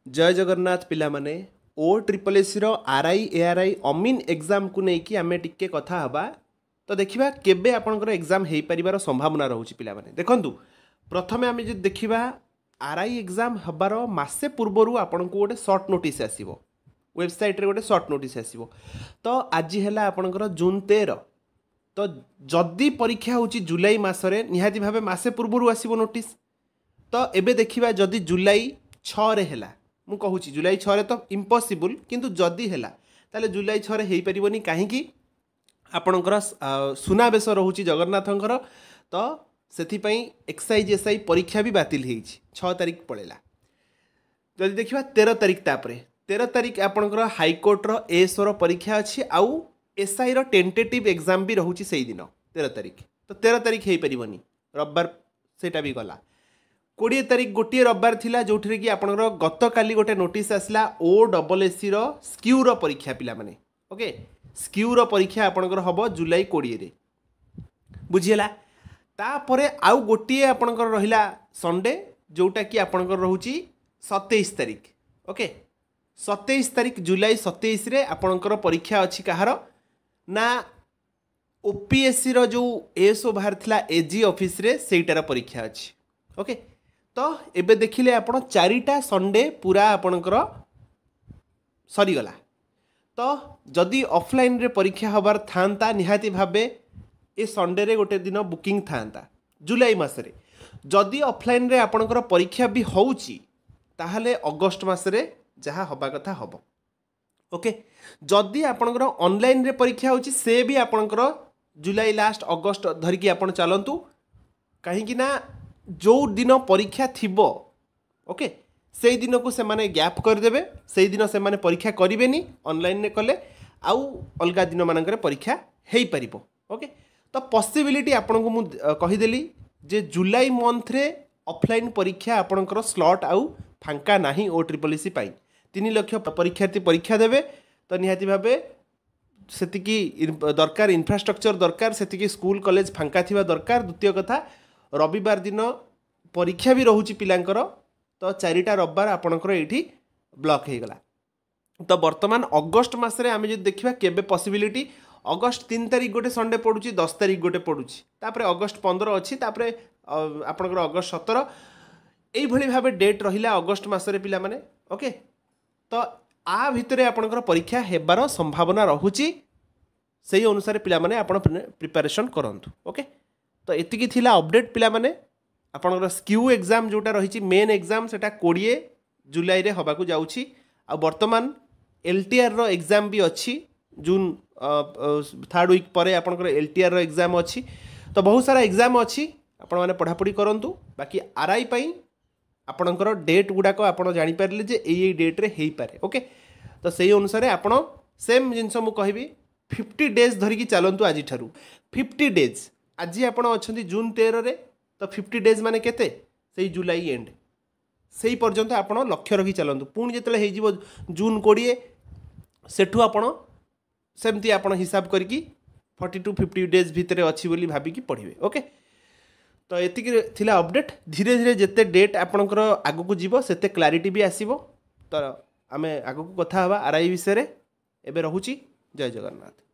जय जगन्नाथ पिला माने ओ ट्रिपल एसी आरआई एआरआई अमीन एग्जाम को लेकिन आम टिके कथा हवा तो देखा केबे आपंकर एग्जाम हो पार संभावना रोचे पिला माने देखंतु प्रथमे आम जो देखा आरआई एग्जाम हबार मासे पूर्वर आपन को गोटे सर्ट नोटिस आसो वेबसाइट रे गोटे सर्ट नोटिस आसो तो आज है आपंकर जून 13 तो जदि परीक्षा होची जुलाई मासरे निहाती भावे मासे पूर्वर आसो नोटिस तो एबे देखिबा जदि जुलाई 6 रे हैला मु कहूँ जुलाई 6 रे तो इम्पॉसिबल किंतु जदि हैला ताले जुलाई 6 रे हेई परिबनी काहेकि आपणकर सुनाबेश रोची जगन्नाथंकर तो सेथिपाई एक्साइज एसआई परीक्षा भी बातिल होईछि 6 तारिख पड़ेला जदि देखिबा 13 तारिख तापरे 13 तारिख आपणकर हाईकोर्ट रो एएसओ रो परीक्षा अछि आउ एसआई रो टेंटेटिव एग्जाम भी रोची सेही दिन 13 तारिख तो 13 तारिख हेई परिबनी रविवार सेटा भी गला 20 तारिख गोटे रविवार थिला जोठरे कि आपणकर गत काली गोटे नोटिस आसला ओ डबल एसी रो स्क्यू रो परीक्षा पिला माने ओके स्क्यू रो परीक्षा आपणकर हबो जुलाई 20 रे बुझियला तापरे आउ गोटे आपणकर रहिला संडे जोटा कि आपणकर रहूची 27 तारिख ओके 27 तारिख जुलाई 27 रे आपणकर परीक्षा अछि कहार ना ओपीएससी रो जो एएसओ बाहर थिला एजी ऑफिस रे सेटार परीक्षा अछि ओके तो एबे देखिले आपण 4टा संडे पूरा आपणकर सरीगला तो जदि ऑफलाइन रे परीक्षा हबार थांता निहाती भाबे ए संडे रे गोटे दिन बुकिंग थांता जुलाई मासरे जदि ऑफलाइन रे आपणकर परीक्षा भी होउची ताहले अगस्त मासरे जहाँ हबा कथा हबो ओके जदि आपणकर ऑनलाइन रे परीक्षा होउची से भी आपणकर जुलाई लास्ट अगस्त धरिकी आपण चलंतु कहीं ना जो दिन परीक्षा थिबो ओके से दिन को से माने गैप करदेबे से दिन से माने परीक्षा करेनि ऑनलाइन रे कले आउ अलगा दिन मानकर परीक्षा हेई परिबो ओके तो पॉसिबिलिटी आपन को मु कहिदेली जे जुलाई मंथ रे ऑफलाइन परीक्षा आपनकर स्लॉट आउ फांका नाही ओ ट्रिपल एसी पाई 3 लाख परीक्षार्थी परीक्षा देबे तो निहाती भाबे सेतिकी दरकार इंफ्रास्ट्रक्चर दरकार सेतिकी स्कूल कॉलेज फांका थिबा दरकार द्वितीय कथा रविवार दिन परीक्षा भी रोची पिलांकर तो 4टा रविवार आपणकर ये ब्लॉक हो गला तो वर्तमान अगस्त मसरे आम जो देखा केबे पॉसिबिलिटी अगस्त 3 तारिख गोटे संडे पड़ुची 10 तारिख गोटे पड़ुची तापर अगस्त 15 अच्छी तापर आपणकर अगस्त 17 यही भाव डेट रहिला अगस्त मसरे पिला माने ओके तो आ भितरे आपणकर परीक्षा हेबार संभावना रहुची सही अनुसार पिला माने आपण प्रिपरेशन करंतु ओके तो एतिकी थिला अपडेट पिला माने आपणकर स्क्यू एग्जाम जोटा रही मेन एग्जाम सेटा 20 जुलाई रे हबाकू जाउची आ वर्तमान एलटीआर रो एग्जाम भी अच्छी जून 3rd वीक परे आपणकर एलटीआर रो एग्जाम अच्छी तो बहुत सारा एग्जाम अच्छी आपण माने पढ़ापढ़ी करंतु बाकी आरआई पई आपणकर डेट गुडाक आपण जानि पारले जे एई डेट रे हेई पारे ओके तो सही अनुसार आपण सेम जिंस मु कहबी 50 डेज धरिकी चलंतु आजि ठारू 50 डेज आज आपण अछंती जून 13 रे तो 50 डेज माने केते सेई जुलाई एंड सेई पर्यंत आपण लक्ष्य रखी चलंतु पुणी जेतले हेई जीवो जून 20 सेठू आपण सेमती आपण हिसाब करके 40 to 50 डेज भितरे अच्छी बोली भाबिकी पढ़िबे ओके तो एतिकी थिला अपडेट धीरे धीरे जेते डेट आपणकर आगु को जीवो सेते क्लैरिटी भी आसीबो तो आमे आगु को कथा हवा आरआई विषय रे एबे रहूची जय जगन्नाथ।